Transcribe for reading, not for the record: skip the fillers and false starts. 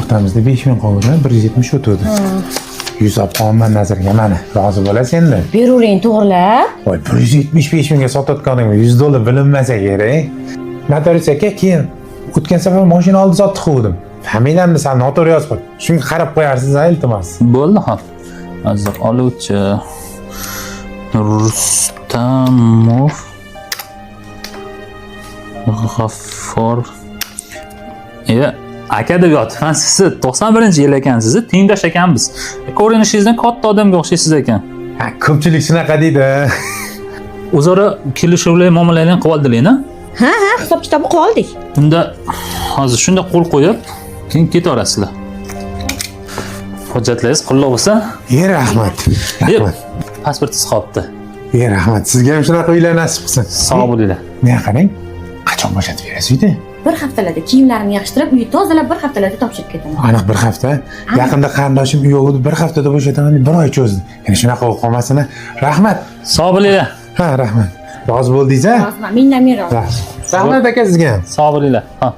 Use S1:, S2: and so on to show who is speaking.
S1: O'rtamizda 5000 qoldi, 170 o'tadi. 100 olib qolman nazarga mana. Rozi bo'lasiz endi.
S2: Beravering, to'g'rilab.
S1: Voy, 175 mingga sotayotganingga $100 bilinmasa kerak. Notarius aka, keyin o'tgan safar mashina oldi sotib qo'ydim. Familiyamni san noto'g'ri yozib qo'y. Shunga qarab qo'yarsiz, iltimos.
S3: Bo'ldi, ha. Hozir oluvchi Rustamov G'affor. Aka deb yotibman, siz 91-yil ekansiz, tengdosh ekanmiz. Ko'rinishingizdan katta odamga o'xshaysiz ekan.
S1: Ha, ko'pchilik shunaqa deydi.
S3: O'zaro kelishuvli muomalalarni qilib oldinglar-a?
S2: Ha, hisob kitobni qilib oldik.
S3: Unda hozir shunda qo'l qo'yib, keyin ketaverasizlar. Hujjatlaringiz qulluq bo'lsa,
S1: Rahmat. Rahmat.
S3: Pasportingiz qolibdi.
S1: Rahmat. Sizga ham shunaqa uylar nasib qilsin.
S3: Sog' bo'linglar.
S1: Meni qarang. Qachon bo'shatib berasiz uyni?
S2: Bir haftalarda kiyimlarimni yig'ishtirib, uyni tozalab bir haftalarda topshirib ketaman.
S1: Aniq bir hafta. Yaqinda qarindoshim uy oldi, bir haftada bo'shataman deb 1 oy cho'zdi. Ya'ni shunaqa bo'lib qolmasin. Rahmat.
S3: Sog' bo'linglar.
S1: Ha, rahmat. Rozi bo'ldingiz-a?
S2: Roziman, mendan men rozi.
S1: Rahmat aka sizga ham.
S3: Sog' bo'linglar. Ha.